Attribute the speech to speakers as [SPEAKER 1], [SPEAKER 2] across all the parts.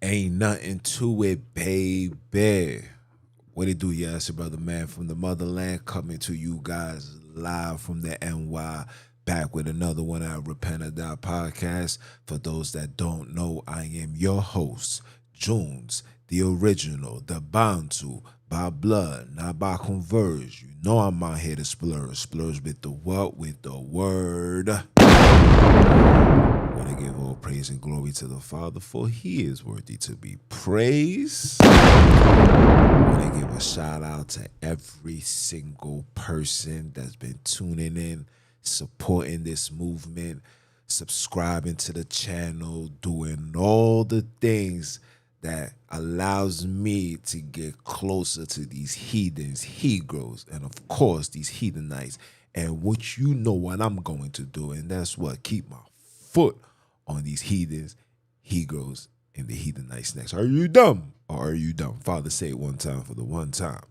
[SPEAKER 1] Ain't nothing to it, baby. What it do, yeah? It's your brother, man, from the motherland, coming to you guys live from the NY, back with another one at Repent or Die podcast. For those that don't know, I am your host, Jones, the original, the Bantu, by blood, not by converge. You know I'm out here to splurge with the what? With the word. I want to give all praise and glory to the Father, for he is worthy to be praised. I want to give a shout out to every single person that's been tuning in, supporting this movement, subscribing to the channel, doing all the things that allows me to get closer to these heathens, Hebrews, and of course these heathenites. And what you know what I'm going to do, and that's what, keep my foot on these heathens, Hebrews, and the heathenites next. Are you dumb or are you dumb? Father, say it one time for the one time.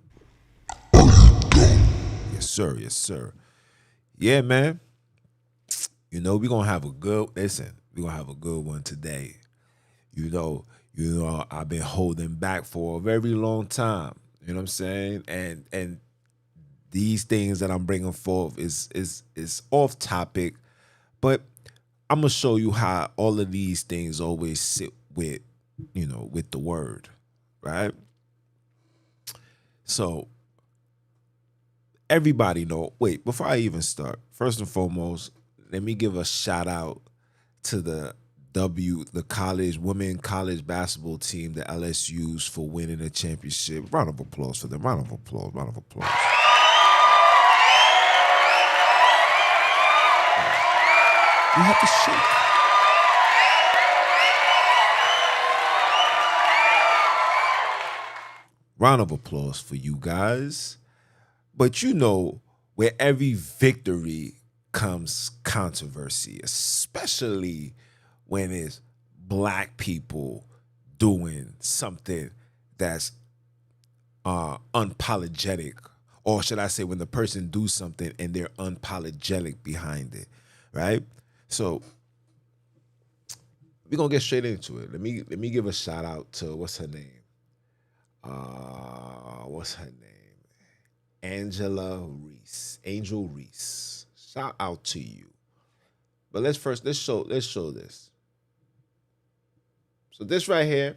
[SPEAKER 1] Yes, sir. Yes, sir. Yeah, man. You know, we're gonna have a good we're gonna have a good one today. I've been holding back for a very long time. You know what I'm saying? And these things that I'm bringing forth is off topic, but I'm gonna show you how all of these things always sit with, with the word, right? So everybody know. Wait, before I even start, first and foremost, let me give a shout out to the college women college basketball team, the LSU's, for winning a championship. Round of applause for them. Round of applause. Round of applause. You have to shake. Round of applause for you guys. But where every victory comes controversy, especially when it's black people doing something that's unapologetic, or should I say, when the person do something and they're unapologetic behind it, right? So we're gonna get straight into it. Let me give a shout out to what's her name? Angela Reese. Angel Reese. Shout out to you. But let's show this. So this right here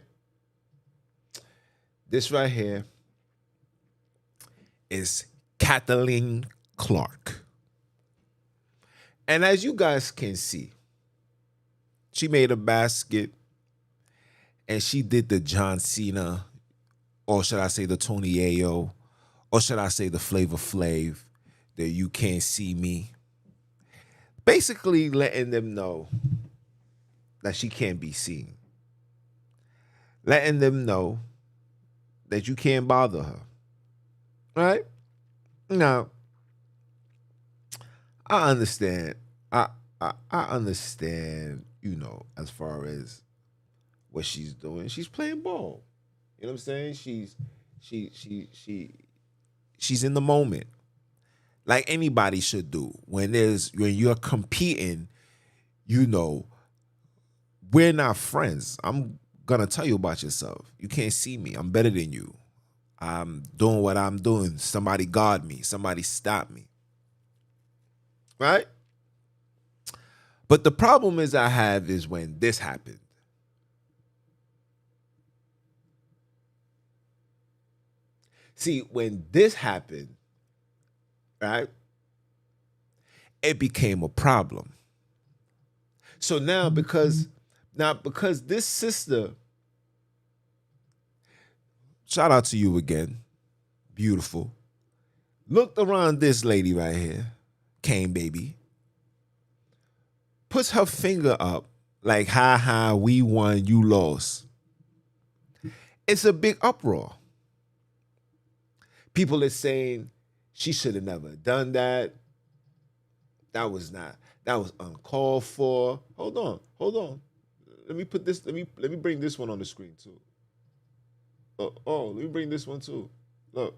[SPEAKER 1] is Kathleen Clark. And as you guys can see, she made a basket and she did the John Cena, or should I say the Tony Ayo, or should I say the Flavor Flav, that you can't see me. Basically letting them know that she can't be seen. Letting them know that you can't bother her. Right? Now, I understand. I understand, as far as what she's doing. She's playing ball. You know what I'm saying? She's in the moment. Like anybody should do. When you're competing, we're not friends. I'm gonna tell you about yourself. You can't see me. I'm better than you. I'm doing what I'm doing. Somebody guard me. Somebody stop me. Right? But the problem I have is when this happened. See, when this happened, right, it became a problem. So now because this sister, shout out to you again, beautiful, looked around this lady right here, Kane baby, puts her finger up Like, ha ha, we won, you lost. It's a big uproar. People are saying she should have never done that. That was uncalled for. Hold on. Let me put this, let me bring this one on the screen too. Let me bring this one too. Look,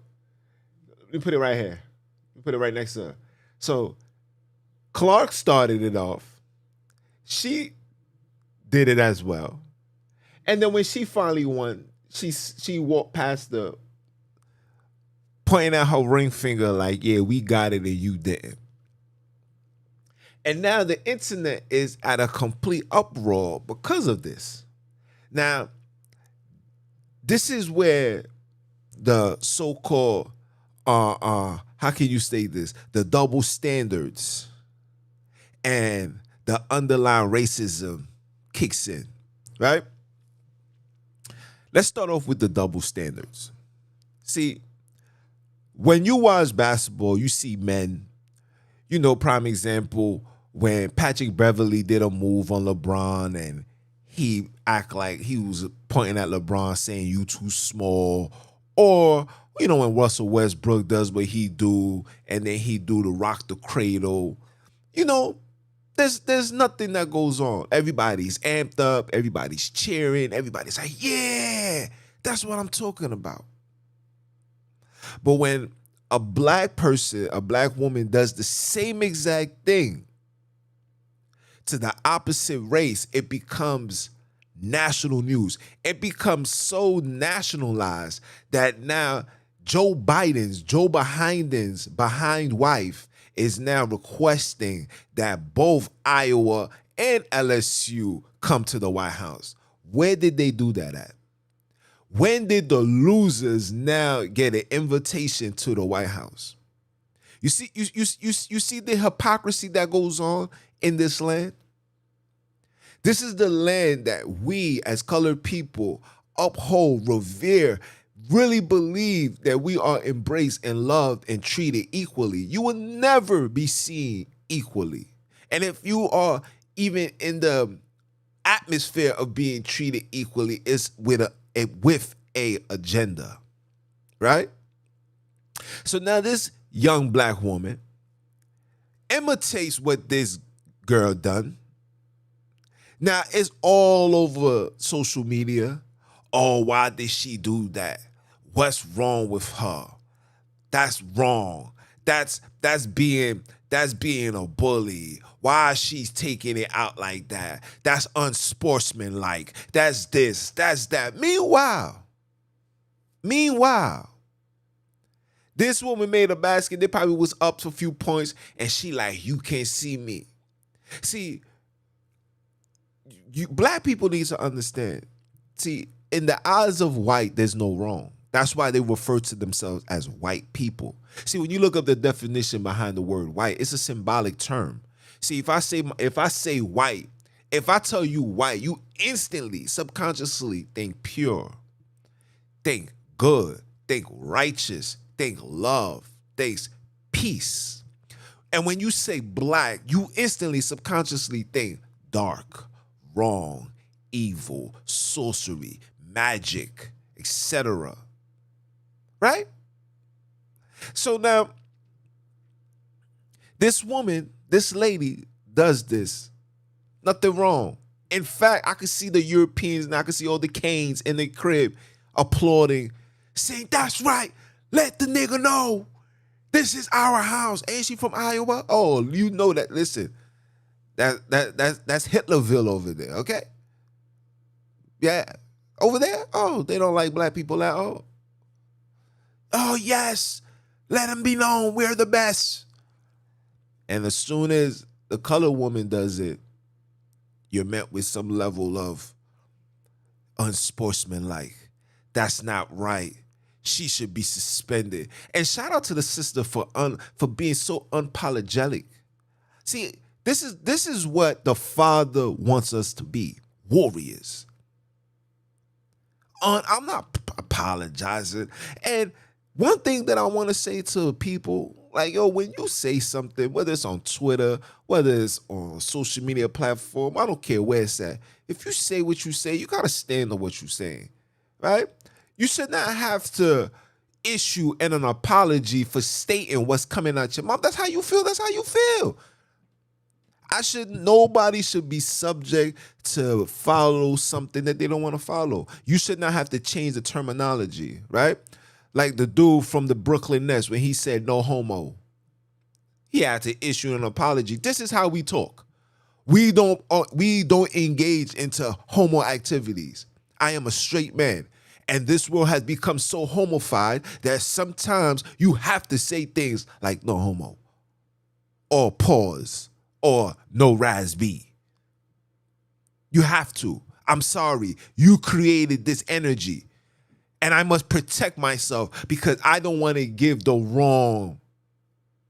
[SPEAKER 1] let me put it right here. Let me put it right next to her. So Clark started it off. She did it as well. And then when she finally won, she walked past the, pointing at her ring finger like, yeah, we got it and you didn't. And now the internet is at a complete uproar because of this. Now, this is where the so-called, how can you say this? The double standards and the underlying racism kicks in, right? Let's start off with the double standards. See, when you watch basketball, you see men, prime example, when Patrick Beverly did a move on LeBron and he act like he was pointing at LeBron saying you too small, or when Russell Westbrook does what he do and then he do the rock the cradle, there's nothing that goes on. Everybody's amped up, everybody's cheering, everybody's like, yeah, that's what I'm talking about. But when a black person, a black woman does the same exact thing to the opposite race, it becomes national news. It becomes so nationalized that now Joe Biden's behind wife is now requesting that both Iowa and LSU come to the White House. Where did they do that at? When did the losers now get an invitation to the White House? You see the hypocrisy that goes on in this land? This is the land that we as colored people uphold, revere, really believe that we are embraced and loved and treated equally. You will never be seen equally. And if you are even in the atmosphere of being treated equally, it's with a agenda, right? So now this young black woman imitates what this girl done. Now it's all over social media. Oh, why did she do that? What's wrong with her? That's wrong. That's being a bully. Why she's taking it out like that? That's unsportsmanlike. That's this, that's that. Meanwhile, this woman made a basket. They probably was up to a few points, and she like, you can't see me. See, black people need to understand. See, in the eyes of white, there's no wrong. That's why they refer to themselves as white people. See, when you look up the definition behind the word white, it's a symbolic term. See, if I say white, if I tell you white, you instantly, subconsciously think pure, think good, think righteous, think love, think peace. And when you say black, you instantly, subconsciously think dark, wrong, evil, sorcery, magic, etc. Right? So now, this woman, this lady does this. Nothing wrong. In fact, I could see the Europeans and I could see all the Canes in the crib applauding, saying, that's right, let the nigga know this is our house. Ain't she from Iowa? Oh, you know that. Listen, that's Hitlerville over there, okay? Yeah. Over there? Oh, they don't like black people at all. Oh, yes. Let them be known we're the best. And as soon as the colored woman does it, you're met with some level of unsportsmanlike. That's not right. She should be suspended. And shout out to the sister for being so unapologetic. See, this is what the Father wants us to be, warriors. I'm not apologizing. And one thing that I want to say to people, Like, yo, when you say something, whether it's on Twitter, whether it's on a social media platform, I don't care where it's at. If you say what you say, you got to stand on what you're saying, right? You should not have to issue an apology for stating what's coming out your mouth. That's how you feel. That's how you feel. Nobody should be subject to follow something that they don't want to follow. You should not have to change the terminology, right? Like the dude from the Brooklyn Nets when he said no homo. He had to issue an apology. This is how we talk. We don't engage into homo activities. I am a straight man. And this world has become so homofied that sometimes you have to say things like no homo or pause or no rasby. You have to. I'm sorry. You created this energy. And I must protect myself because I don't want to give the wrong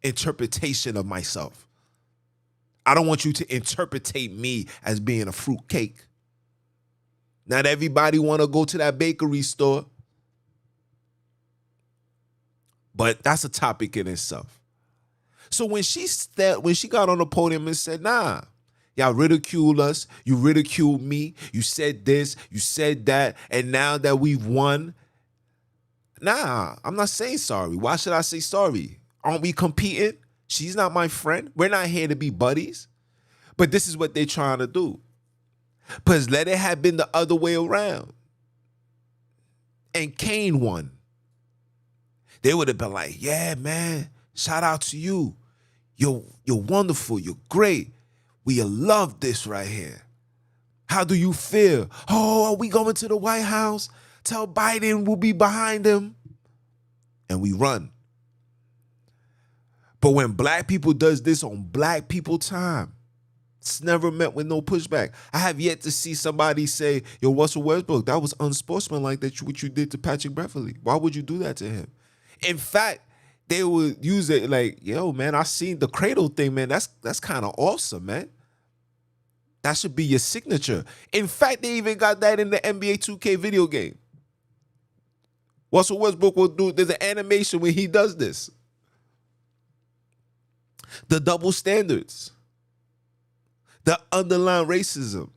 [SPEAKER 1] interpretation of myself. I don't want you to interpretate me as being a fruitcake. Not everybody want to go to that bakery store. But that's a topic in itself. So when she got on the podium and said, nah, y'all ridicule us, you ridiculed me, you said this, you said that, and now that we've won, nah, I'm not saying sorry. Why should I say sorry? Aren't we competing? She's not my friend. We're not here to be buddies. But this is what they're trying to do. Because let it have been the other way around. And Kane won. They would have been like, yeah, man, shout out to you. You're wonderful. You're great. We love this right here. How do you feel? Oh, are we going to the White House? Tell Biden we'll be behind him. And we run. But when black people does this on black people time, it's never met with no pushback. I have yet to see somebody say, yo, Russell Westbrook, that was unsportsmanlike what you did to Patrick Beverley. Why would you do that to him? In fact, they would use it like, yo, man, I seen the cradle thing, man. That's kind of awesome, man. That should be your signature. In fact, they even got that in the NBA 2K video game. Russell Westbrook will do, there's an animation when he does this. The double standards. The underlying racism.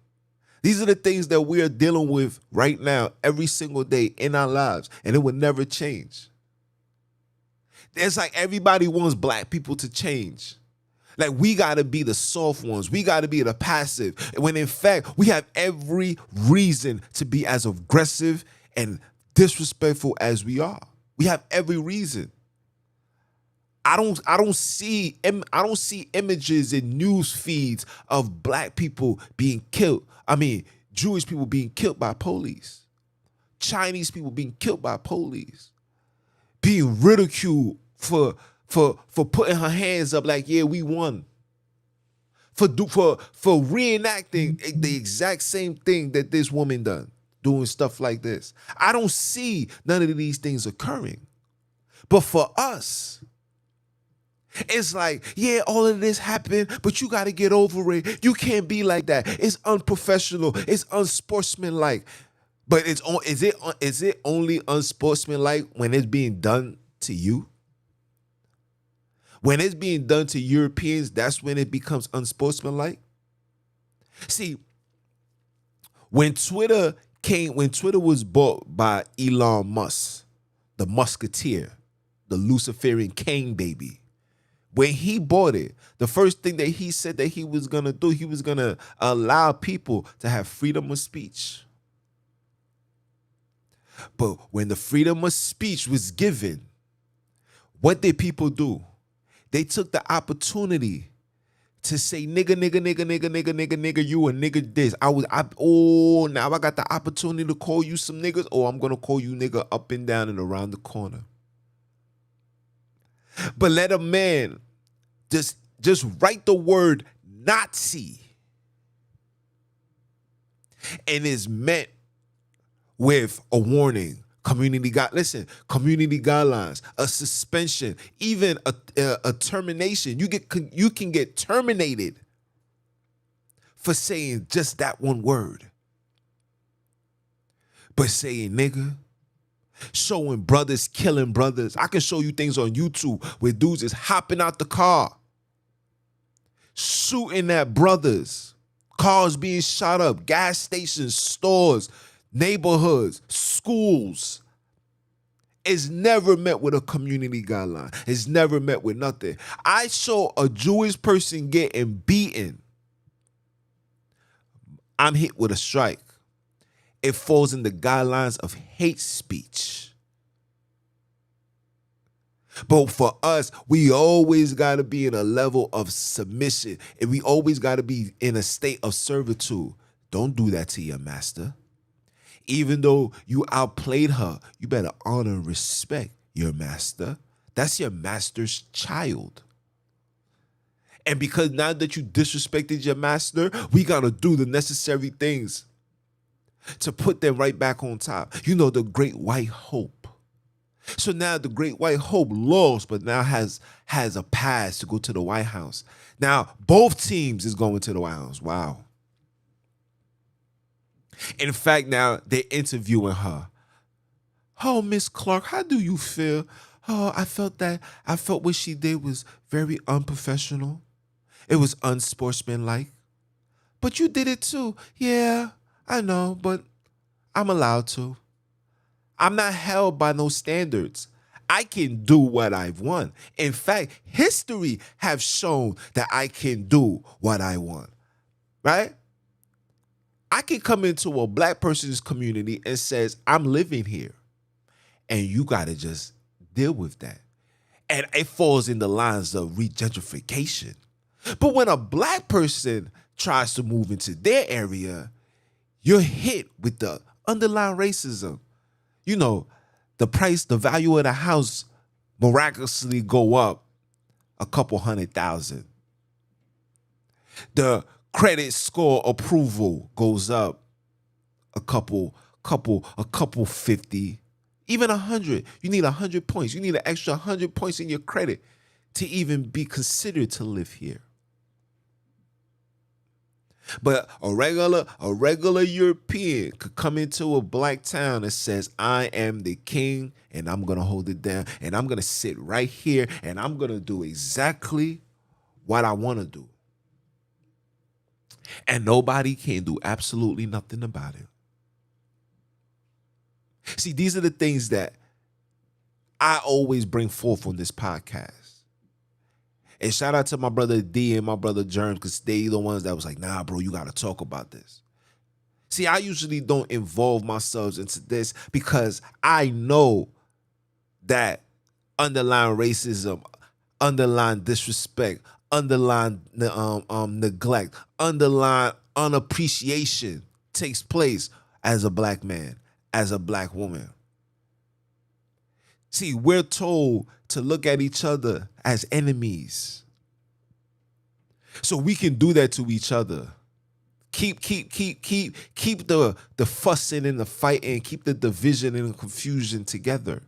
[SPEAKER 1] These are the things that we are dealing with right now, every single day in our lives, and it will never change. It's like everybody wants black people to change. Like we got to be the soft ones. We got to be the passive. When in fact, we have every reason to be as aggressive and disrespectful as we are. We have every reason. I don't see images in news feeds of black people being killed. I mean, Jewish people being killed by police. Chinese people being killed by police. Being ridiculed for putting her hands up like, yeah, we won. For reenacting the exact same thing that this woman done, doing stuff like this. I don't see none of these things occurring. But for us, it's like, yeah, all of this happened, but you got to get over it. You can't be like that. It's unprofessional. It's unsportsmanlike. But is it only unsportsmanlike when it's being done to you? When it's being done to Europeans, that's when it becomes unsportsmanlike. See, when Twitter was bought by Elon Musk, the Musketeer, the Luciferian Kane baby, when he bought it, the first thing that he said that he was going to do, he was going to allow people to have freedom of speech. But when the freedom of speech was given, what did people do? They took the opportunity to say nigga, you a nigga this. Now I got the opportunity to call you some niggas. Oh, I'm going to call you nigga up and down and around the corner. But let a man just write the word Nazi and is met with a warning, community guidelines, a suspension, even a termination. You can get terminated for saying just that one word. But saying nigga, showing brothers killing brothers. I can show you things on YouTube where dudes is hopping out the car, shooting at brothers, cars being shot up, gas stations, stores, neighborhoods, schools. It's never met with a community guideline. It's never met with nothing. I saw a Jewish person getting beaten. I'm hit with a strike. It falls in the guidelines of hate speech. But for us, we always got to be in a level of submission, and we always got to be in a state of servitude. Don't do that to your master. Even though you outplayed her, you better honor and respect your master. That's your master's child. And because now that you disrespected your master, we got to do the necessary things to put them right back on top. You know, the great white hope. So now the great white hope lost, but now has a pass to go to the White House. Now, both teams is going to the White House. Wow. In fact, now they're interviewing her. Oh, Miss Clark, how do you feel? Oh, I felt what she did was very unprofessional. It was unsportsmanlike. But you did it too. Yeah, I know, but I'm allowed to. I'm not held by no standards. I can do what I've won. In fact, history have shown that I can do what I want. Right? I can come into a black person's community and says, I'm living here. And you got to just deal with that. And it falls in the lines of regentrification. But when a black person tries to move into their area, you're hit with the underlying racism. You know, the value of the house miraculously go up a couple $100,000. The credit score approval goes up a couple 50, even 100. You need 100 points. You need an extra 100 points in your credit to even be considered to live here. But a regular European could come into a black town and says, I am the king and I'm going to hold it down and I'm going to sit right here and I'm going to do exactly what I want to do. And nobody can do absolutely nothing about it. See, these are the things that I always bring forth on this podcast. And shout out to my brother D and my brother Germs, because they the ones that was like, nah, bro, you got to talk about this. See, I usually don't involve myself into this because I know that underlying racism, underlying disrespect, underlying neglect, underlying unappreciation takes place as a black man, as a black woman. See, we're told to look at each other as enemies. So we can do that to each other. Keep the fussing and the fighting, keep the division and the confusion together.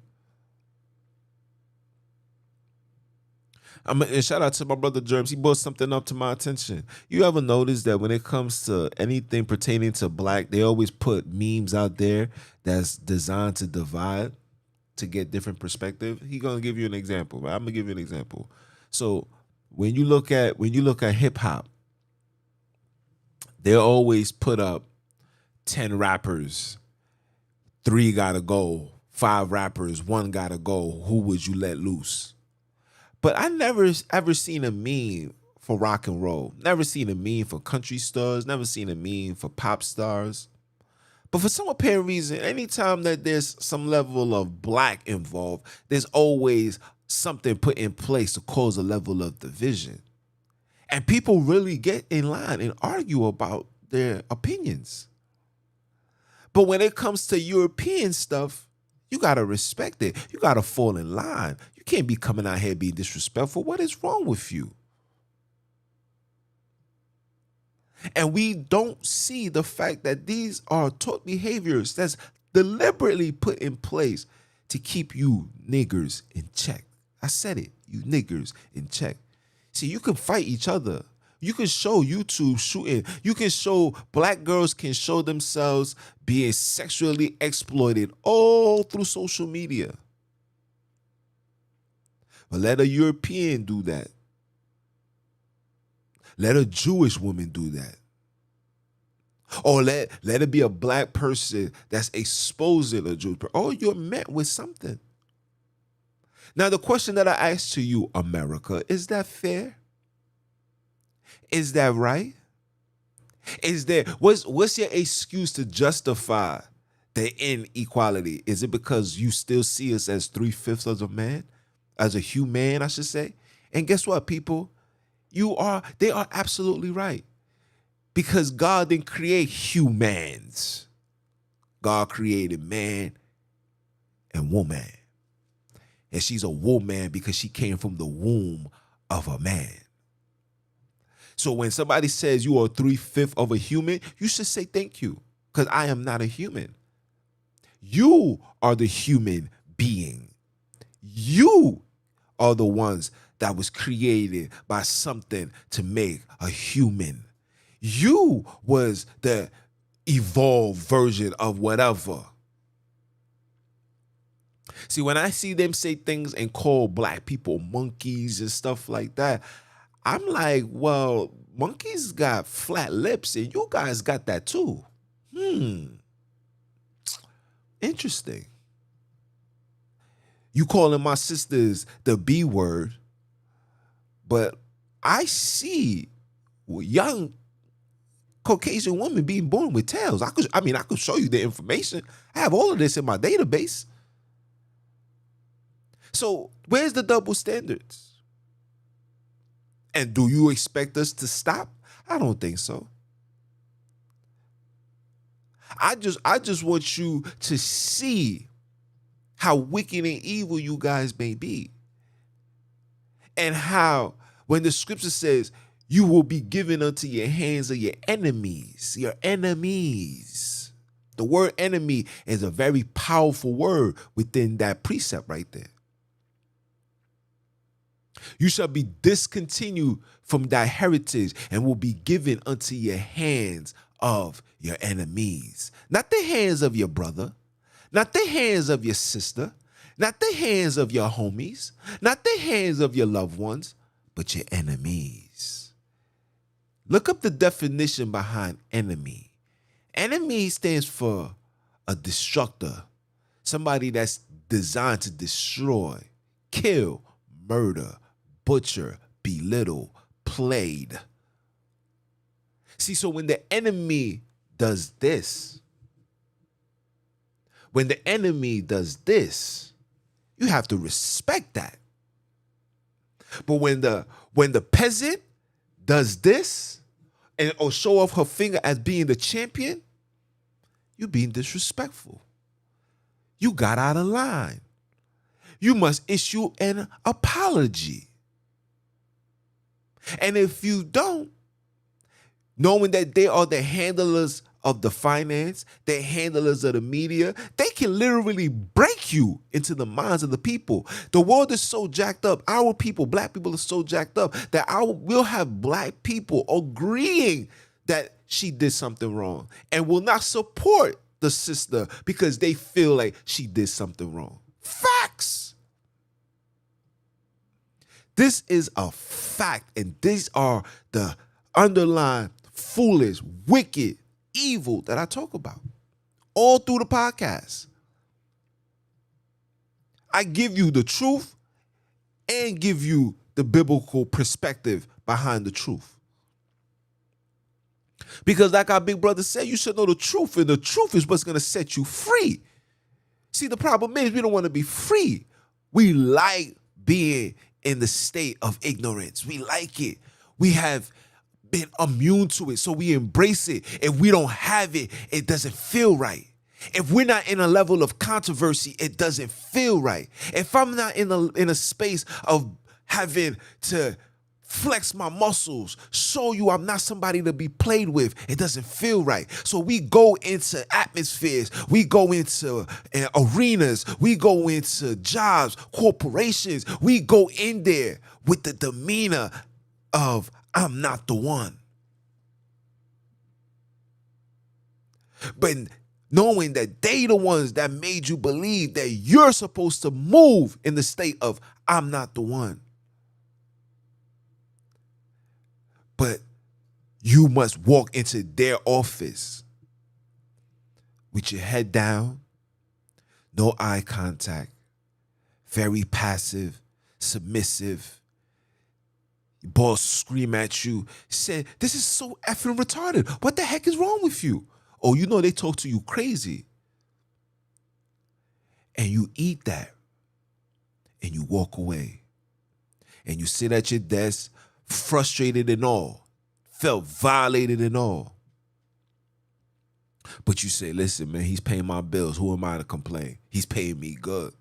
[SPEAKER 1] And shout out to my brother Germs. He brought something up to my attention. You ever notice that when it comes to anything pertaining to black, they always put memes out there that's designed to divide, to get different perspective? He's gonna give you an example, right? I'm gonna give you an example. So when you look at hip hop, they always put up 10 rappers, 3 gotta go, 5 rappers, 1 gotta go. Who would you let loose? But I never ever seen a meme for rock and roll. Never seen a meme for country stars. Never seen a meme for pop stars. But for some apparent reason, anytime that there's some level of black involved, there's always something put in place to cause a level of division. And people really get in line and argue about their opinions. But when it comes to European stuff, you got to respect it. You got to fall in line. You can't be coming out here being disrespectful. What is wrong with you? And we don't see the fact that these are taught behaviors that's deliberately put in place to keep you niggers in check. I said it, you niggers in check. See, you can fight each other. You can show YouTube shooting. You can show black girls can show themselves being sexually exploited all through social media. But let a European do that. Let a Jewish woman do that. Or let it be a black person that's exposing a Jewish person. Oh, you're met with something. Now, the question that I ask to you, America, is that fair? Is that right? Is there what's your excuse to justify the inequality? Is it because you still see us as 3/5 of a man? As a human, I should say? And guess what, people? They are absolutely right. Because God didn't create humans. God created man and woman. And she's a woman because she came from the womb of a man. So when somebody says you are 3/5 of a human, you should say thank you, because I am not a human. You are the human being. You are the ones that was created by something to make a human. You was the evolved version of whatever. See, when I see them say things and call black people monkeys and stuff like that, I'm like, well, monkeys got flat lips and you guys got that too. Interesting. You calling my sisters the B word, but I see young Caucasian women being born with tails. I could show you the information. I have all of this in my database. So where's the double standards? And do you expect us to stop? I don't think so. I just want you to see how wicked and evil you guys may be. And how when the scripture says you will be given unto your hands of your enemies. The word enemy is a very powerful word within that precept right there. You shall be discontinued from thy heritage and will be given unto your hands of your enemies. Not the hands of your brother, not the hands of your sister, not the hands of your homies, not the hands of your loved ones, but your enemies. Look up the definition behind enemy. Enemy stands for a destructor, somebody that's designed to destroy, kill, murder, butcher, belittle, played. See, so when the enemy does this, you have to respect that. But when the peasant does this or show off her finger as being the champion, you're being disrespectful. You got out of line. You must issue an apology. And if you don't, knowing that they are the handlers of the finance, they're handlers of the media, they can literally break you into the minds of the people. The world is so jacked up. Our people, black people, are so jacked up that we'll have black people agreeing that she did something wrong and will not support the sister because they feel like she did something wrong. Facts. This is a fact, and these are the underlying foolish, wicked, evil that I talk about all through the podcast. I give you the truth and give you the biblical perspective behind the truth. Because like our big brother said, you should know the truth, and the truth is what's going to set you free. See, the problem is we don't want to be free. We like being in the state of ignorance. We like it. We have been immune to it, so we embrace it. If we don't have it, it doesn't feel right. If we're not in a level of controversy, it doesn't feel right. If I'm not in a space of having to flex my muscles, show you I'm not somebody to be played with, it doesn't feel right. So we go into atmospheres, we go into arenas, we go into jobs, corporations, we go in there with the demeanor of I'm not the one. But knowing that they the ones that made you believe that you're supposed to move in the state of I'm not the one. But you must walk into their office with your head down, no eye contact, very passive, submissive. Boss scream at you, say, this is so effing retarded. What the heck is wrong with you? Oh, you know they talk to you crazy. And you eat that. And you walk away. And you sit at your desk, frustrated and all, felt violated and all. But you say, listen, man, he's paying my bills. Who am I to complain? He's paying me good.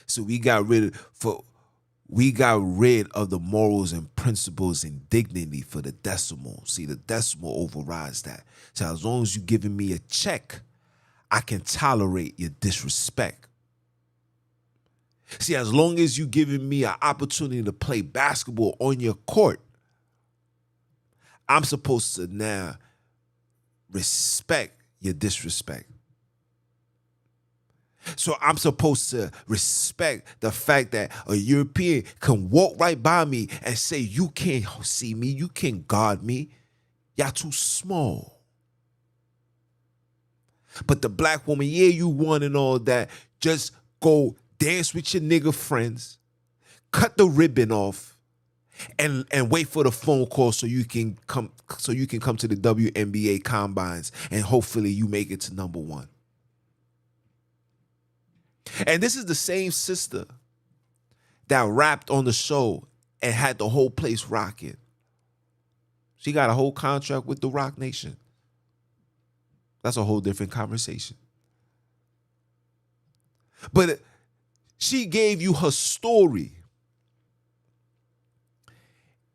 [SPEAKER 1] So we got rid of the morals and principles and dignity for the decimal. See, the decimal overrides that. So as long as you're giving me a check, I can tolerate your disrespect. See, as long as you're giving me an opportunity to play basketball on your court, I'm supposed to now respect your disrespect. So I'm supposed to respect the fact that a European can walk right by me and say, you can't see me, you can't guard me. Y'all too small. But the black woman, yeah, you won and all that. Just go dance with your nigga friends, cut the ribbon off, and wait for the phone call so you can come to the WNBA combines and hopefully you make it to number one. And this is the same sister that rapped on the show and had the whole place rocking. She got a whole contract with the Rock Nation. That's a whole different conversation. But she gave you her story,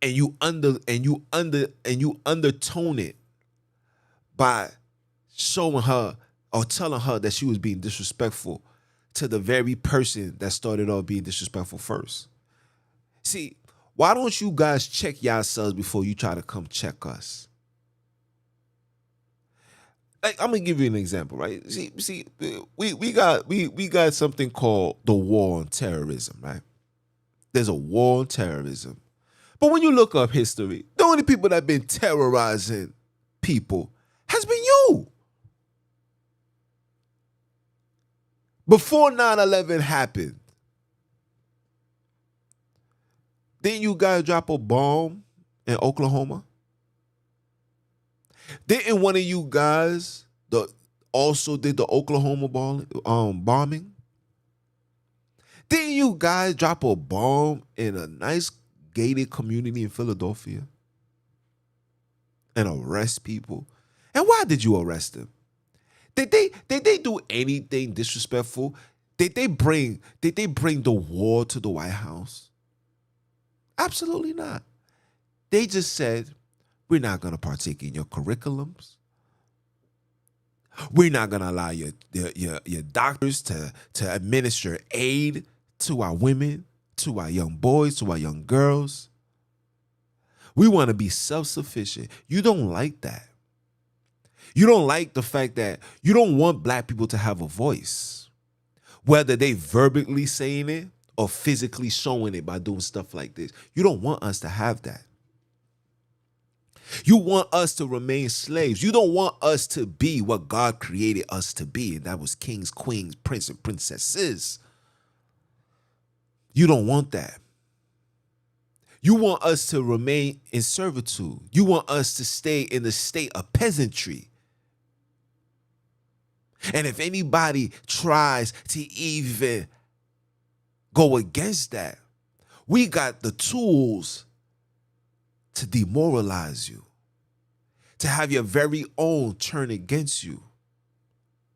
[SPEAKER 1] and you undertone it by showing her or telling her that she was being disrespectful to the very person that started off being disrespectful first. See, why don't you guys check yourselves before you try to come check us? Like, I'm gonna give you an example, right? See, we got something called the war on terrorism, right? There's a war on terrorism. But when you look up history, the only people that have been terrorizing people has been you. Before 9/11 happened, didn't you guys drop a bomb in Oklahoma? Didn't one of you guys also did the Oklahoma bombing? Didn't you guys drop a bomb in a nice gated community in Philadelphia and arrest people? And why did you arrest them? Did they do anything disrespectful? Did they bring the war to the White House? Absolutely not. They just said, we're not going to partake in your curriculums. We're not going to allow your doctors to administer aid to our women, to our young boys, to our young girls. We want to be self-sufficient. You don't like that. You don't like the fact that you don't want black people to have a voice, whether they verbally saying it or physically showing it by doing stuff like this. You don't want us to have that. You want us to remain slaves. You don't want us to be what God created us to be, and that was kings, queens, prince, and princesses. You don't want that. You want us to remain in servitude. You want us to stay in the state of peasantry. And if anybody tries to even go against that, we got the tools to demoralize you, to have your very own turn against you.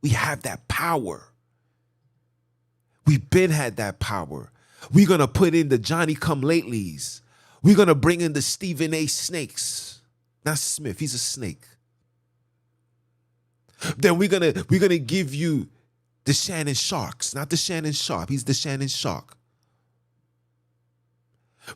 [SPEAKER 1] We have that power. We've been had that power. We're going to put in the Johnny-come-latelys. We're going to bring in the Stephen A. Snakes. Not Smith, he's a snake. Then we're gonna give you the Shannon Sharks, not the Shannon Sharp. He's the Shannon Shark.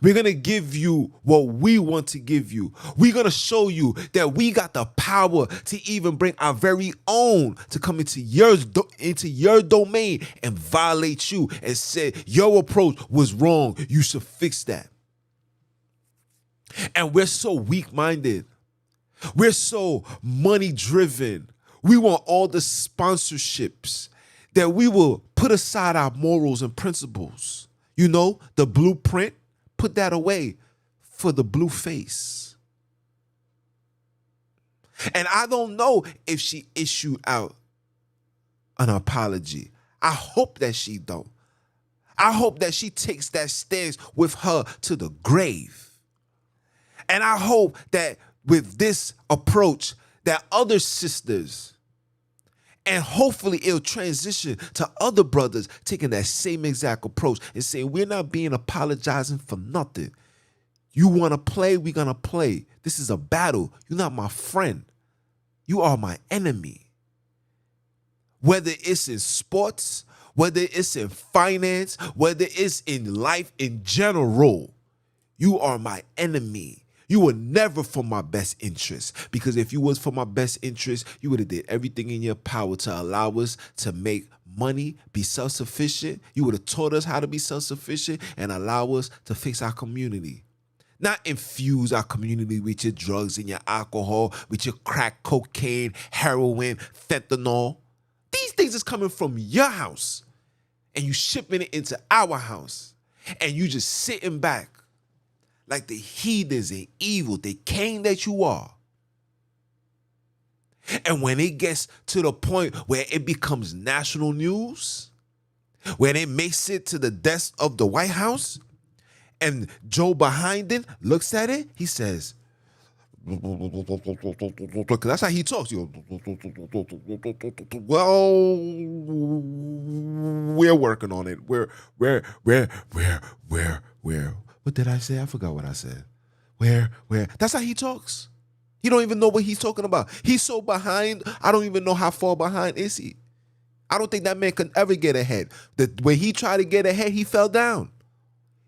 [SPEAKER 1] We're going to give you what we want to give you. We're going to show you that we got the power to even bring our very own to come into your domain and violate you and say your approach was wrong. You should fix that. And we're so weak-minded. We're so money-driven. We want all the sponsorships that we will put aside our morals and principles. You know, the blueprint, put that away for the blue face. And I don't know if she issued out an apology. I hope that she don't. I hope that she takes that stance with her to the grave. And I hope that with this approach that other sisters, and hopefully it'll transition to other brothers taking that same exact approach and saying, we're not being apologizing for nothing. You want to play, we're going to play. This is a battle. You're not my friend. You are my enemy. Whether it's in sports, whether it's in finance, whether it's in life in general, you are my enemy. You were never for my best interest, because if you was for my best interest, you would have did everything in your power to allow us to make money, be self-sufficient. You would have taught us how to be self-sufficient and allow us to fix our community. Not infuse our community with your drugs and your alcohol, with your crack, cocaine, heroin, fentanyl. These things is coming from your house and you shipping it into our house and you just sitting back like the heathens and evil, the Cain that you are. And when it gets to the point where it becomes national news, when it makes it to the desk of the White House, and Joe behind it looks at it, he says, because that's how he talks. Well, we're working on it. We're what did I say? I forgot what I said. Where? That's how he talks. He don't even know what he's talking about. He's so behind. I don't even know how far behind is he. I don't think that man can ever get ahead. When he tried to get ahead, he fell down.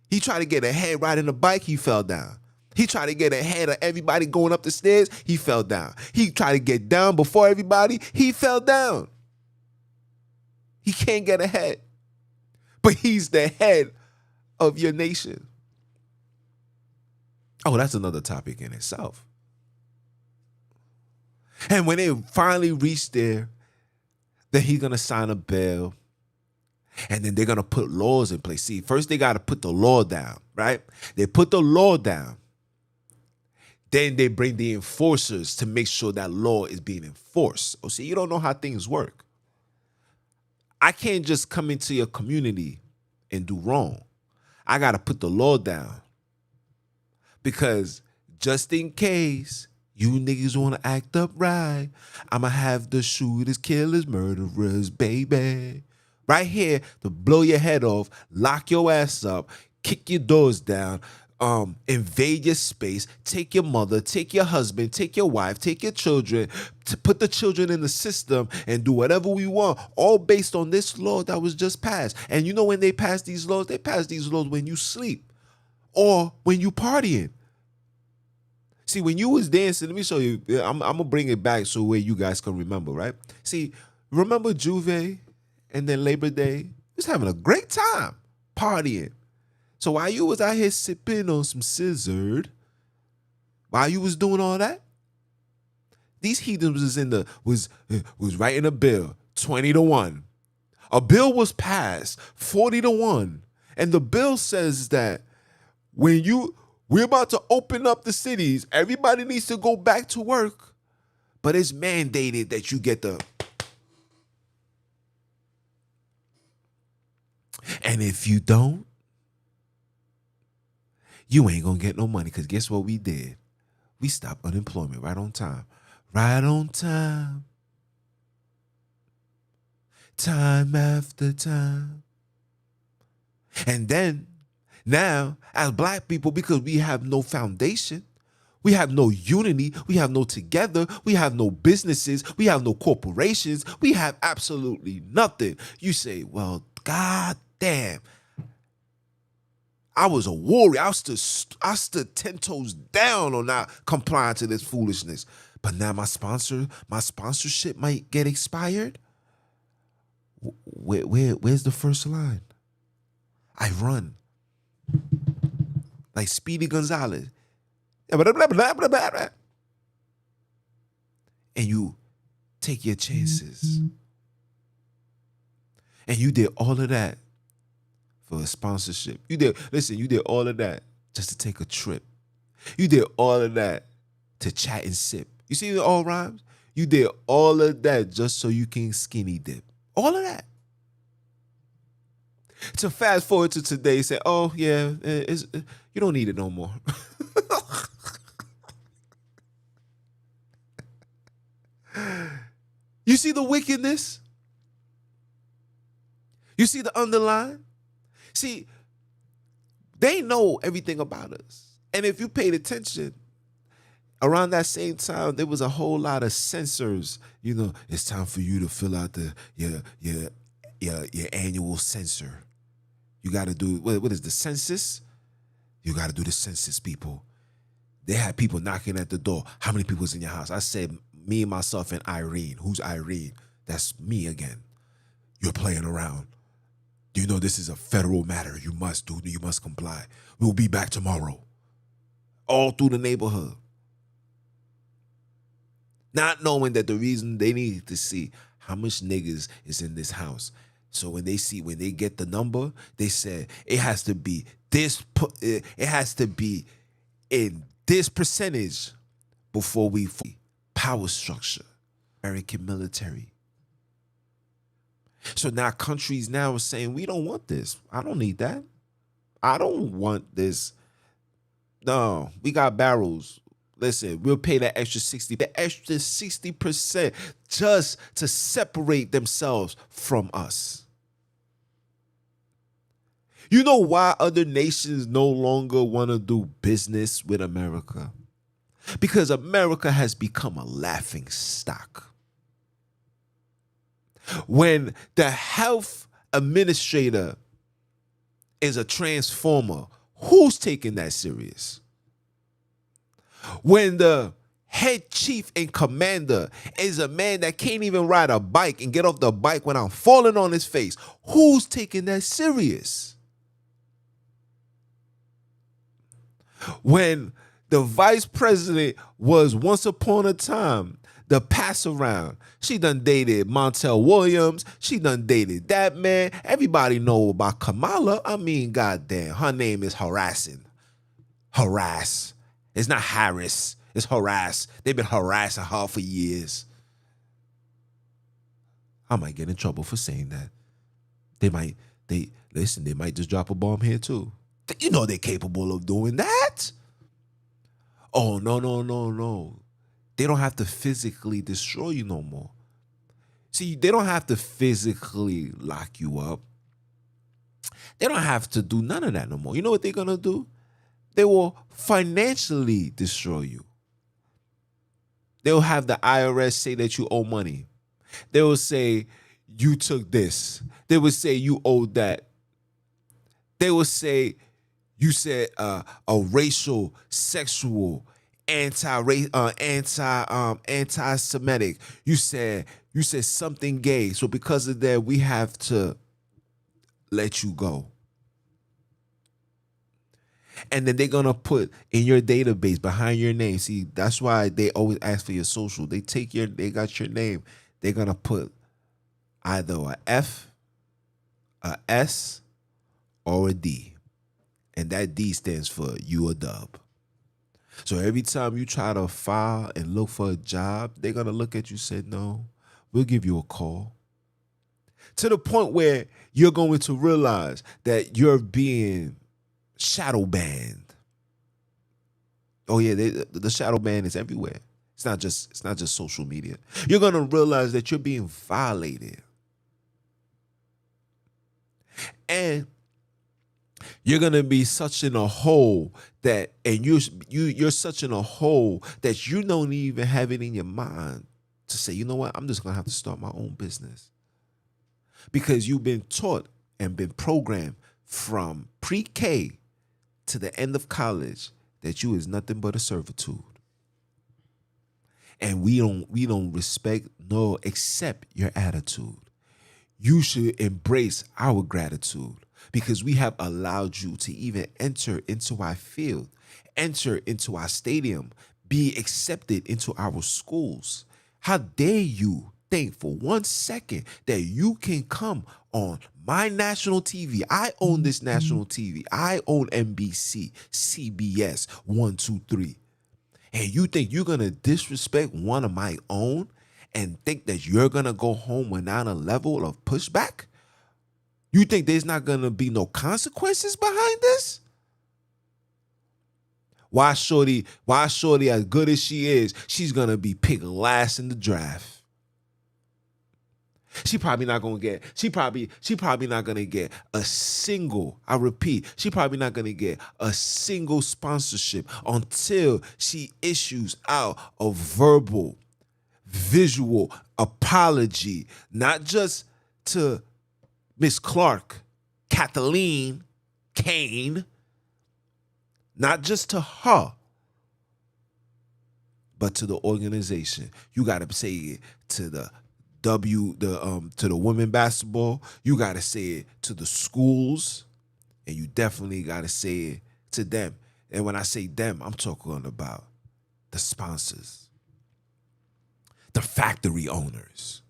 [SPEAKER 1] He tried to get ahead riding a bike, he fell down. He tried to get ahead of everybody going up the stairs, he fell down. He tried to get down before everybody, he fell down. He can't get ahead. But he's the head of your nation. Oh, that's another topic in itself. And when they finally reach there, then he's going to sign a bill. And then they're going to put laws in place. See, first they got to put the law down, right? They put the law down. Then they bring the enforcers to make sure that law is being enforced. Oh, see, you don't know how things work. I can't just come into your community and do wrong. I got to put the law down. Because just in case you niggas want to act up right, I'm going to have the shooters, killers, murderers, baby. Right here to blow your head off, lock your ass up, kick your doors down, invade your space, take your mother, take your husband, take your wife, take your children, to put the children in the system and do whatever we want, all based on this law that was just passed. And you know when they pass these laws when you sleep or when you partying. See, when you was dancing, let me show you. I'm going to bring it back so where you guys can remember, right? See, remember Juve? And then Labor Day, we was having a great time partying. So while you was out here sipping on some scissored, while you was doing all that, these heathens was writing a bill, 20-1. A bill was passed, 40-1. And the bill says that we're about to open up the cities, everybody needs to go back to work, but it's mandated that you get the. And if you don't, you ain't gonna get no money. Because guess what we did? We stopped unemployment right on time. Right on time. Time after time. And then, now, as black people, because we have no foundation, we have no unity, we have no together, we have no businesses, we have no corporations, we have absolutely nothing. You say, well, God damn, I was a warrior. I stood 10 toes down on not complying to this foolishness. But now my sponsorship might get expired. Where's the first line? I run like Speedy Gonzalez. And you take your chances. And you did all of that for a sponsorship. You did all of that just to take a trip. You did all of that to chat and sip. You see it all rhymes? You did all of that just so you can skinny dip. All of that. To fast forward to today, say, oh, yeah, you don't need it no more. You see the wickedness? You see the underline? See, they know everything about us. And if you paid attention, around that same time, there was a whole lot of censors. You know, it's time for you to fill out your annual censor. You got to do, what is the census? You got to do the census, people. They had people knocking at the door. How many people's in your house? I said, me, myself, and Irene. Who's Irene? That's me again. You're playing around. You know this is a federal matter. You must comply. We'll be back tomorrow. All through the neighborhood. Not knowing that the reason they need to see how much niggas is in this house. So when they get the number, they said it has to be in this percentage before we power structure, American military. So now countries now are saying, we don't want this. I don't need that. I don't want this. No, we got barrels. Listen, we'll pay the extra 60% just to separate themselves from us. You know why other nations no longer want to do business with America? Because America has become a laughing stock. When the health administrator is a transformer, who's taking that serious? When the head chief and commander is a man that can't even ride a bike and get off the bike when I'm falling on his face, who's taking that serious? When the vice president was once upon a time the pass around. She done dated Montel Williams. She done dated that man. Everybody know about Kamala. I mean, goddamn, her name is harassing. Harass. It's not Harris. It's harass. They've been harassing her for years. I might get in trouble for saying that. They might just drop a bomb here too. You know they're capable of doing that. Oh, no. They don't have to physically destroy you no more. See, they don't have to physically lock you up. They don't have to do none of that no more. You know what they're going to do? They will financially destroy you. They'll have the IRS say that you owe money. They will say you took this. They will say you owed that. They will say you said a racial, sexual, anti-Semitic. You said something gay. So because of that, we have to let you go. And then they're gonna put in your database behind your name. See, that's why they always ask for your social. They got your name. They're gonna put either a F, a S, or a D. And that D stands for you a dub. So every time you try to file and look for a job, they're going to look at you and say, no, we'll give you a call. To the point where you're going to realize that you're being shadow banned. Oh, yeah, the shadow ban is everywhere. It's not just social media. You're going to realize that you're being violated. And you're gonna be such in a hole that, and you're such in a hole that you don't even have it in your mind to say, you know what, I'm just gonna have to start my own business. Because you've been taught and been programmed from pre-K to the end of college that you is nothing but a servitude. And we don't respect nor accept your attitude. You should embrace our gratitude because we have allowed you to even enter into our field, enter into our stadium, be accepted into our schools. How dare you think for 1 second that you can come on my national TV? I own this national TV. I own NBC, CBS, 1, 2, 3. And you think you're going to disrespect one of my own and think that you're going to go home without a level of pushback? You think there's not going to be no consequences behind this? Why shorty, as good as she is, she's going to be picked last in the draft. She probably not going to get a single, I repeat, she probably not going to get a single sponsorship until she issues out a verbal, visual apology, not just to Miss Clark, Kathleen Kane, not just to her, but to the organization. You got to say it to the to the women basketball. You got to say it to the schools, and you definitely got to say it to them. And when I say them, I'm talking about the sponsors, the factory owners.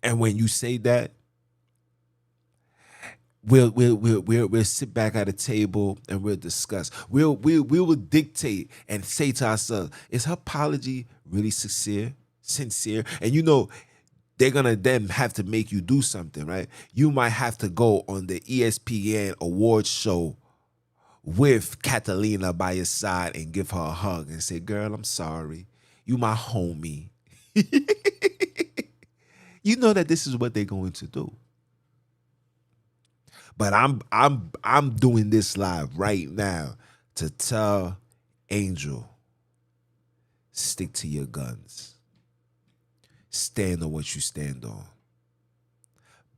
[SPEAKER 1] And when you say that, we'll sit back at a table and we'll discuss. We will dictate and say to ourselves, is her apology really sincere? And you know, they're gonna then have to make you do something, right? You might have to go on the ESPN awards show with Catalina by your side and give her a hug and say, girl, I'm sorry. You my homie. You know that this is what they're going to do. But I'm doing this live right now to tell Angel, stick to your guns. Stand on what you stand on.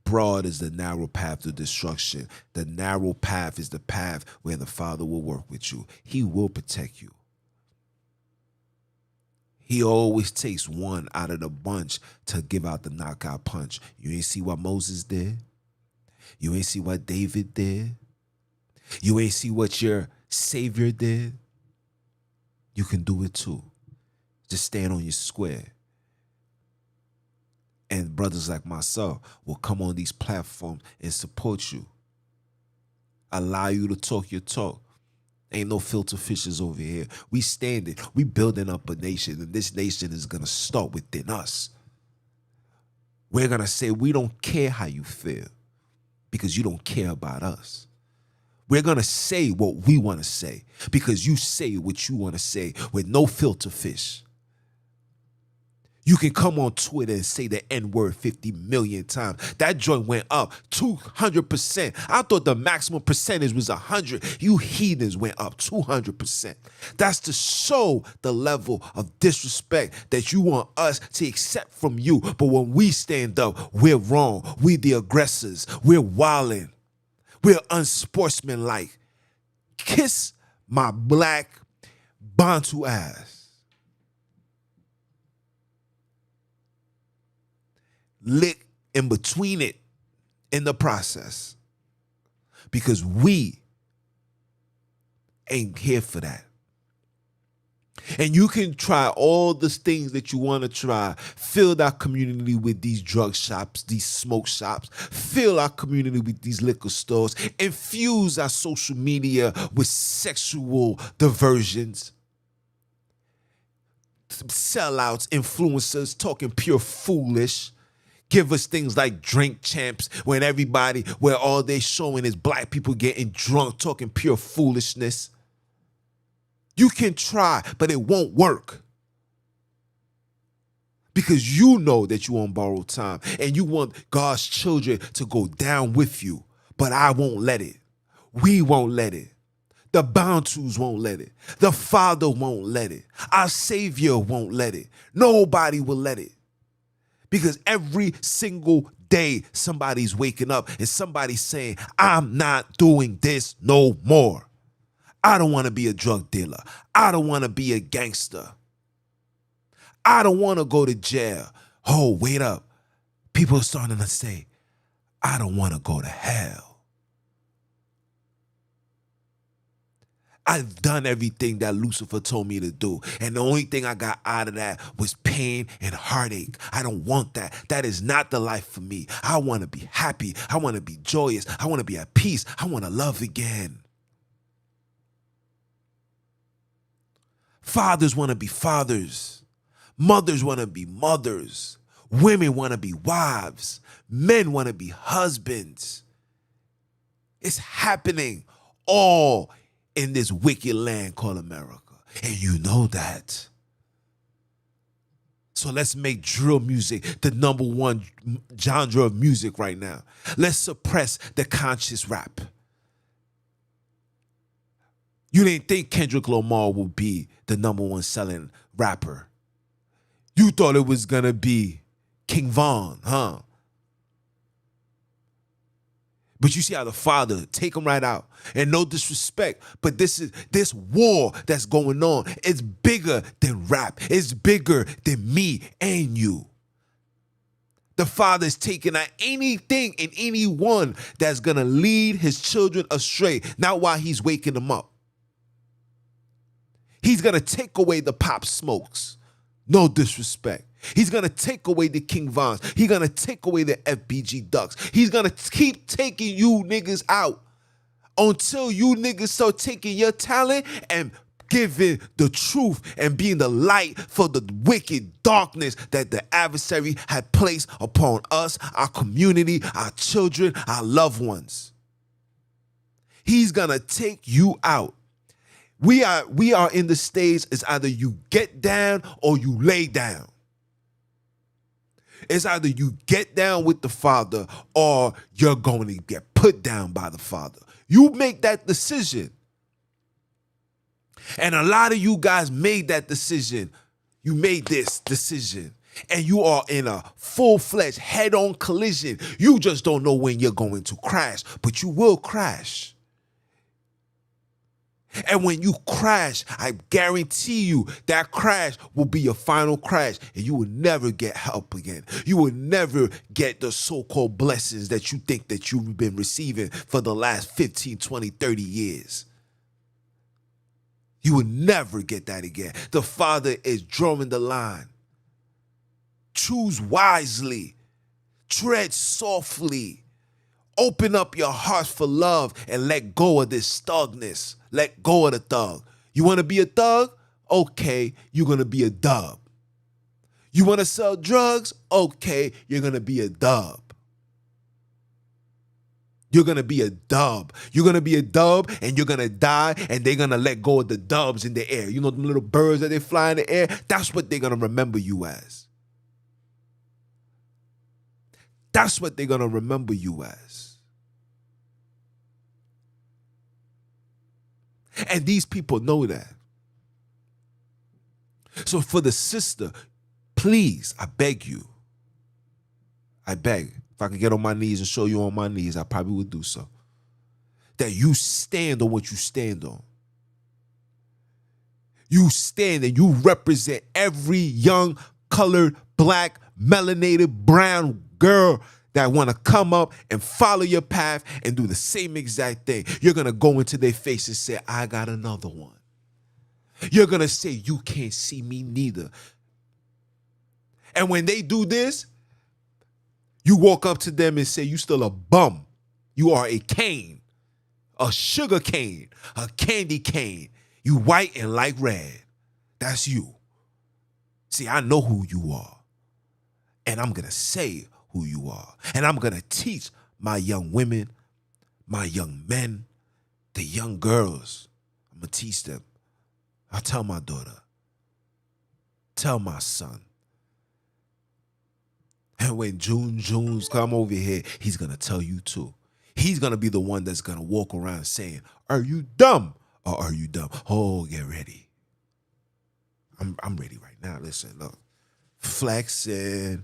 [SPEAKER 1] Broad is the narrow path to destruction. The narrow path is the path where the Father will work with you. He will protect you. He always takes one out of the bunch to give out the knockout punch. You ain't see what Moses did? You ain't see what David did? You ain't see what your Savior did? You can do it too. Just stand on your square. And brothers like myself will come on these platforms and support you. Allow you to talk your talk. Ain't no filter fishes over here. We standing. We building up a nation, and this nation is going to start within us. We're going to say we don't care how you feel because you don't care about us. We're going to say what we want to say because you say what you want to say with no filter fish. You can come on Twitter and say the N-word 50 million times. That joint went up 200%. I thought the maximum percentage was 100. You heathens went up 200%. That's to show the level of disrespect that you want us to accept from you. But when we stand up, we're wrong. We the aggressors. We're wilding. We're unsportsmanlike. Kiss my black Bantu ass. Lick in between it in the process because we ain't here for that. And you can try all the things that you want to try. Fill our community with these drug shops, these smoke shops. Fill our community with these liquor stores. Infuse our social media with sexual diversions. Sellouts, influencers talking pure foolish. Give us things like Drink Champs where all they showing is black people getting drunk, talking pure foolishness. You can try, but it won't work. Because you know that you on borrowed time and you want God's children to go down with you. But I won't let it. We won't let it. The Bantus won't let it. The Father won't let it. Our Savior won't let it. Nobody will let it. Because every single day somebody's waking up and somebody's saying, I'm not doing this no more. I don't want to be a drug dealer. I don't want to be a gangster. I don't want to go to jail. Oh, wait up. People are starting to say, I don't want to go to hell. I've done everything that Lucifer told me to do. And the only thing I got out of that was pain and heartache. I don't want that. That is not the life for me. I want to be happy. I want to be joyous. I want to be at peace. I want to love again. Fathers want to be fathers. Mothers want to be mothers. Women want to be wives. Men want to be husbands. It's happening all in this wicked land called America. And you know that. So let's make drill music the number one genre of music right now. Let's suppress the conscious rap. You didn't think Kendrick Lamar would be the number one selling rapper. You thought it was going to be King Von, huh? But you see how the Father take him right out. And no disrespect, but this war that's going on, it's bigger than rap. It's bigger than me and you. The Father is taking out anything and anyone that's going to lead his children astray, not while he's waking them up. He's going to take away the Pop Smokes. No disrespect. He's going to take away the King Vons. He's going to take away the FBG Ducks. He's going to keep taking you niggas out until you niggas start taking your talent and giving the truth and being the light for the wicked darkness that the adversary had placed upon us, our community, our children, our loved ones. He's going to take you out. We are in the stage, it's either you get down or you lay down. It's either you get down with the Father or you're going to get put down by the Father. You make that decision. And a lot of you guys made that decision. You made this decision. And you are in a full-fledged head-on collision. You just don't know when you're going to crash, but you will crash. And when you crash, I guarantee you that crash will be your final crash and you will never get help again. You will never get the so-called blessings that you think that you've been receiving for the last 15, 20, 30 years. You will never get that again. The Father is drawing the line. Choose wisely. Tread softly. Open up your hearts for love and let go of this thugness. Let go of the thug. You want to be a thug? Okay, you're going to be a dub. You want to sell drugs? Okay, you're going to be a dub. You're going to be a dub. You're going to be a dub and you're going to die and they're going to let go of the dubs in the air. You know them little birds that they fly in the air? That's what they're going to remember you as. That's what they're going to remember you as. And these people know that. So for the sister, please, I beg you. I beg. If I could get on my knees and show you on my knees, I probably would do so. That you stand on what you stand on. You stand and you represent every young, colored, black, melanated, brown girl that want to come up and follow your path and do the same exact thing. You're going to go into their face and say, I got another one. You're going to say, you can't see me neither. And when they do this, you walk up to them and say, you still a bum. You are a cane, a sugar cane, a candy cane. You white and like red. That's you. See, I know who you are. And I'm going to say who you are. And I'm going to teach my young women, my young men, the young girls. I'm going to teach them. I'll tell my daughter. Tell my son. And when June's come over here, he's going to tell you too. He's going to be the one that's going to walk around saying, are you dumb or are you dumb? Oh, get ready. I'm ready right now. Listen, look. Flexing.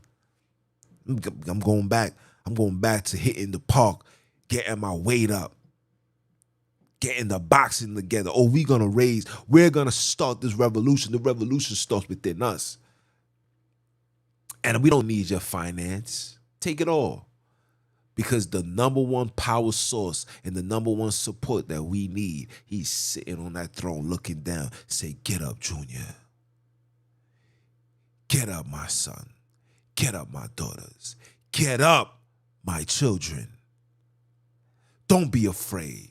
[SPEAKER 1] I'm going back. I'm going back to hitting the park, getting my weight up, getting the boxing together. Oh, we're going to start this revolution. The revolution starts within us. And we don't need your finance. Take it all. Because the number one power source and the number one support that we need, he's sitting on that throne looking down. Say, get up, Junior. Get up, my son. Get up, my daughters. Get up, my children. Don't be afraid.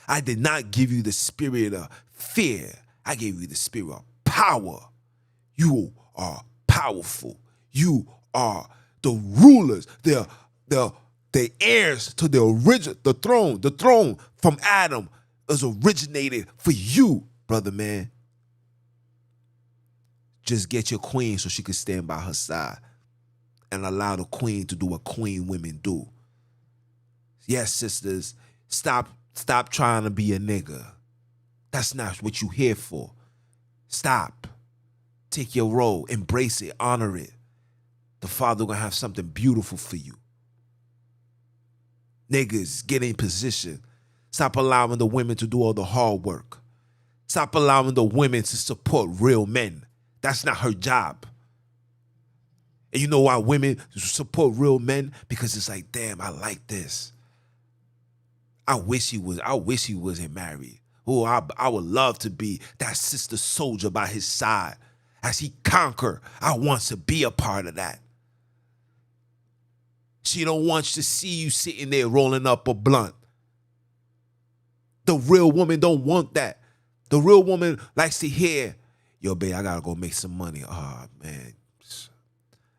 [SPEAKER 1] I did not give you the spirit of fear. I gave you the spirit of power. You are powerful. You are the rulers, the heirs to the throne. The throne from Adam is originated for you, brother man. Just get your queen so she can stand by her side and allow the queen to do what queen women do. Yes, sisters, stop trying to be a nigga. That's not what you here for. Stop. Take your role, embrace it, honor it. The Father gonna have something beautiful for you. Niggas, get in position. Stop allowing the women to do all the hard work. Stop allowing the women to support real men. That's not her job. And you know why women support real men? Because it's like, damn, I like this. I wish he wasn't married. Oh, I would love to be that sister soldier by his side. As he conquer, I want to be a part of that. She don't want to see you sitting there rolling up a blunt. The real woman don't want that. The real woman likes to hear, yo, babe, I gotta go make some money. Oh, man,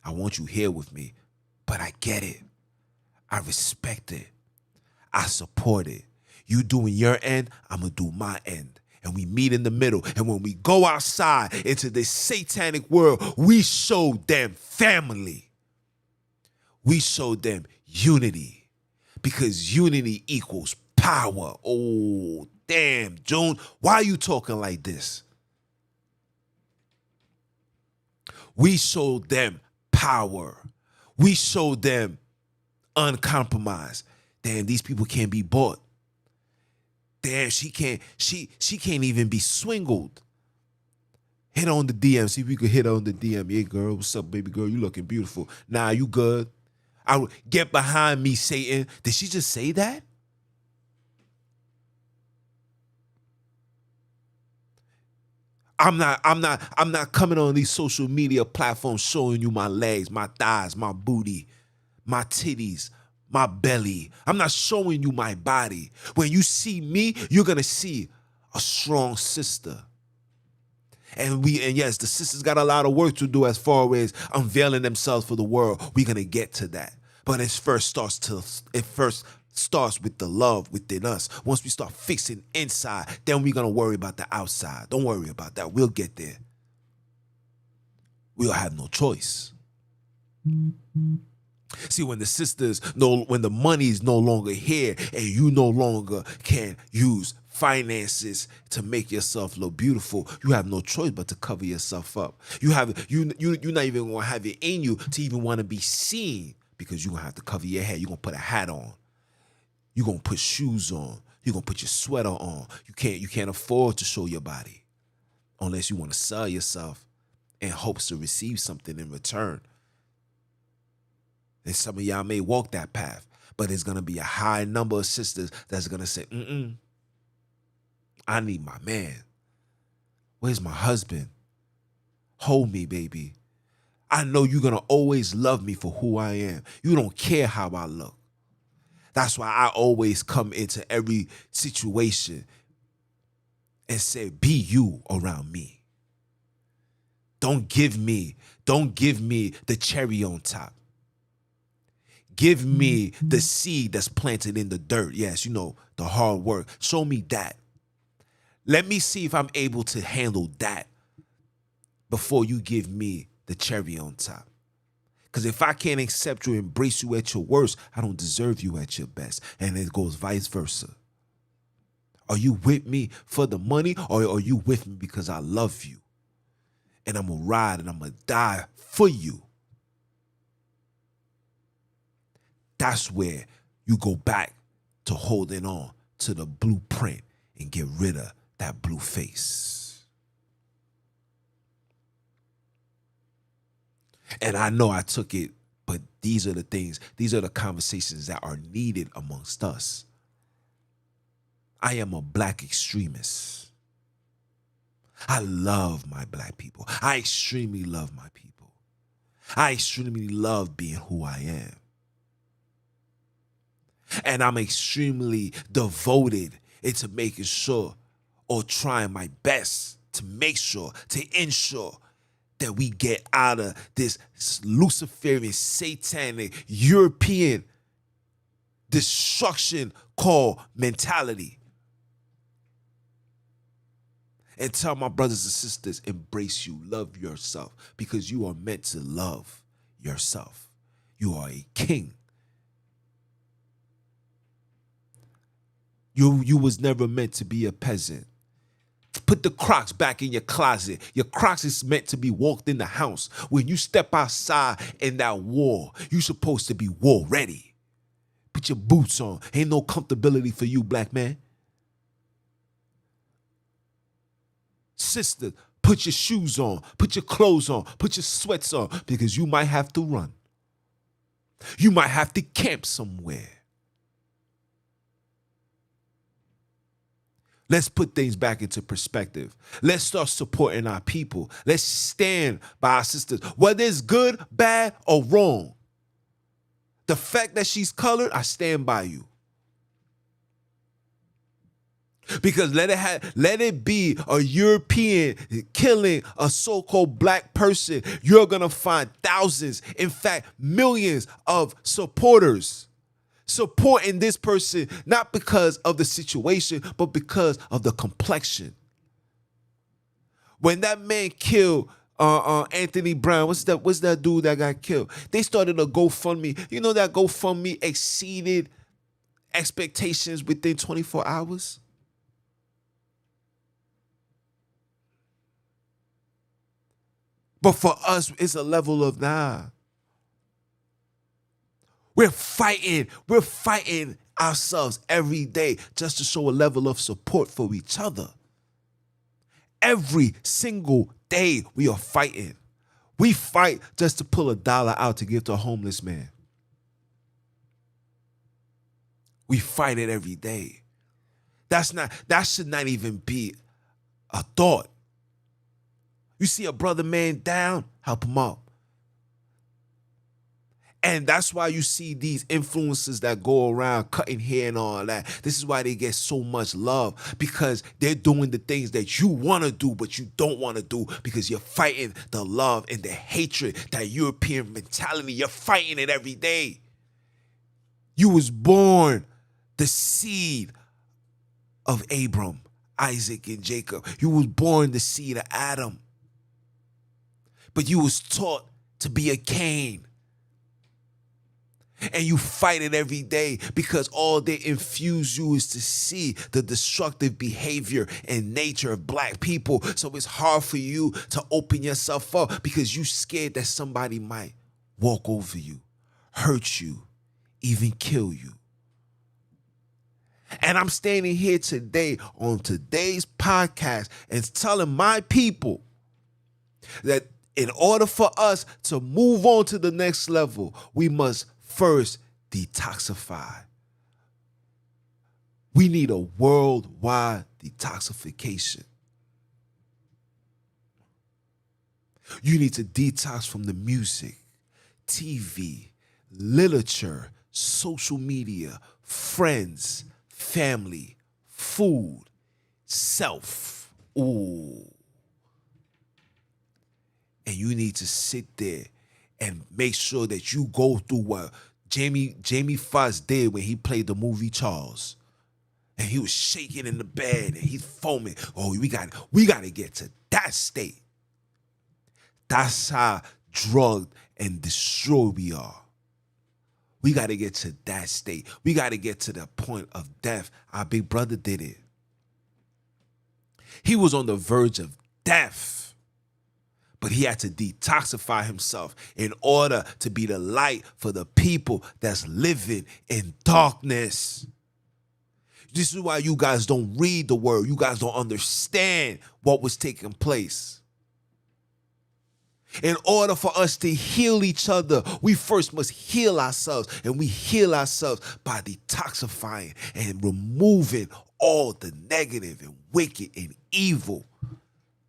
[SPEAKER 1] I want you here with me, but I get it. I respect it. I support it. You doing your end, I'm gonna do my end. And we meet in the middle. And when we go outside into this satanic world, we show them family. We show them unity. Because unity equals power. Oh, damn, June, why are you talking like this? We show them power. We show them uncompromised. Damn, these people can't be bought. Damn, she can't even be swingled. Hit on the DM. See if we could hit on the DM. Yeah, girl, what's up, baby girl? You looking beautiful. Nah, you good. I would get behind me, Satan. Did she just say that? I'm not coming on these social media platforms showing you my legs, my thighs, my booty, my titties, my belly. I'm not showing you my body. When you see me, you're gonna see a strong sister. And yes, the sisters got a lot of work to do as far as unveiling themselves for the world. We're gonna get to that. But it first starts with the love within us. Once we start fixing inside, then we're gonna worry about the outside. Don't worry about that. We'll get there. We'll have no choice. See, when the money is no longer here and you no longer can use finances to make yourself look beautiful, you have no choice but to cover yourself up. You're not even gonna have it in you to even want to be seen, because you're gonna have to cover your head. You're gonna put a hat on. You're gonna put shoes on. You're gonna put your sweater on. You can't afford to show your body unless you want to sell yourself in hopes to receive something in return. And some of y'all may walk that path, but there's gonna be a high number of sisters that's gonna say, I need my man. Where's my husband? Hold me, baby. I know you're gonna always love me for who I am. You don't care how I look. That's why I always come into every situation and say, be you around me. Don't give me the cherry on top. Give me the seed that's planted in the dirt. Yes, the hard work. Show me that. Let me see if I'm able to handle that before you give me the cherry on top. Because if I can't accept you, embrace you at your worst, I don't deserve you at your best. And it goes vice versa. Are you with me for the money, or are you with me because I love you? And I'm going to ride and I'm going to die for you. that's where you go back to holding on to the blueprint and get rid of that blue face. And I know I took it, but these are the things, these are the conversations that are needed amongst us. I am a black extremist. I love my black people. I extremely love my people. I extremely love being who I am. And I'm extremely devoted into making sure, or trying my best to make sure, to ensure that we get out of this Luciferian, satanic, European destruction called mentality. And tell my brothers and sisters, embrace you, love yourself, because you are meant to love yourself. You are a king. You was never meant to be a peasant. Put the Crocs back in your closet. Your Crocs is meant to be walked in the house. When you step outside in that war, you're supposed to be war ready. Put your boots on. Ain't no comfortability for you, black man. Sister, put your shoes on. Put your clothes on. Put your sweats on, because you might have to run. You might have to camp somewhere. Let's put things back into perspective. Let's start supporting our people. Let's stand by our sisters, whether it's good, bad, or wrong. The fact that she's colored, I stand by you. Because let it be a European killing a so-called black person, you're going to find thousands, in fact, millions of supporters supporting this person, not because of the situation, but because of the complexion. When that man killed Anthony Brown, what's that dude that got killed? They started a GoFundMe. You know that GoFundMe exceeded expectations within 24 hours? But for us, it's a level of nah. We're fighting ourselves every day just to show a level of support for each other. Every single day we are fighting. We fight just to pull $1 out to give to a homeless man. We fight it every day. That should not even be a thought. You see a brother man down, help him up. And that's why you see these influencers that go around cutting hair and all that. This is why they get so much love, because they're doing the things that you want to do, but you don't want to do, because you're fighting the love and the hatred, that European mentality. You're fighting it every day. You was born the seed of Abram, Isaac, and Jacob. You was born the seed of Adam. But you was taught to be a Cain. And you fight it every day, because all they infuse you is to see the destructive behavior and nature of black people. So it's hard for you to open yourself up, because you scared that somebody might walk over you, hurt you, even kill you. And I'm standing here today on today's podcast and telling my people that in order for us to move on to the next level, we must first detoxify. We need a worldwide detoxification. You need to detox from the music, TV, literature, social media, friends, family, food, self. Ooh. And you need to sit there and make sure that you go through what Jamie Foxx did when he played the movie Charles. And he was shaking in the bed and he's foaming. Oh, we got to get to that state. That's how drugged and destroyed we are. We got to get to that state. We got to get to the point of death. Our big brother did it. He was on the verge of death. But he had to detoxify himself in order to be the light for the people that's living in darkness. This is why you guys don't read the word. You guys don't understand what was taking place. In order for us to heal each other, we first must heal ourselves. And we heal ourselves by detoxifying and removing all the negative and wicked and evil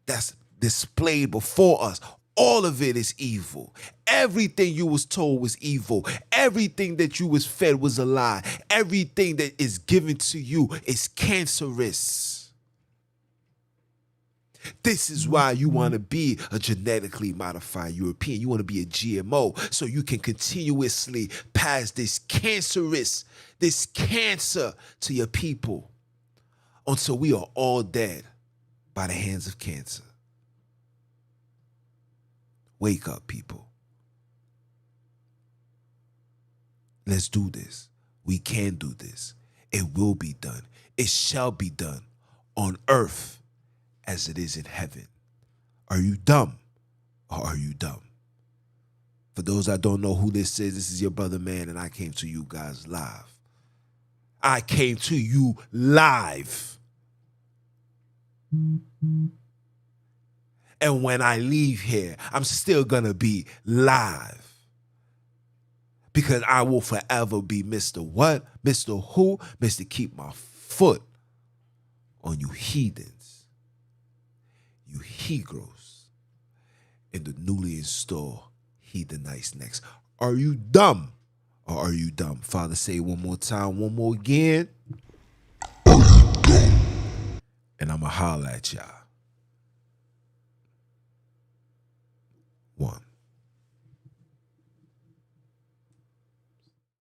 [SPEAKER 1] that's displayed before us. All of it is evil. Everything you was told was evil. Everything that you was fed was a lie. Everything that is given to you is cancerous. This is why you want to be a genetically modified European. You want to be a GMO so you can continuously pass this cancer to your people until we are all dead by the hands of cancer. Wake up, people. Let's do this. We can do this. It will be done. It shall be done on earth as it is in heaven. Are you dumb or are you dumb? For those that don't know who this is your brother man, and I came to you guys live. I came to you live. And when I leave here, I'm still gonna be live. Because I will forever be Mr. What? Mr. Who? Mr. Keep my foot on you heathens. You he-grows in the newly installed heathenites next. Are you dumb or are you dumb? Father, say it one more time, one more again. And I'ma holler at y'all. One.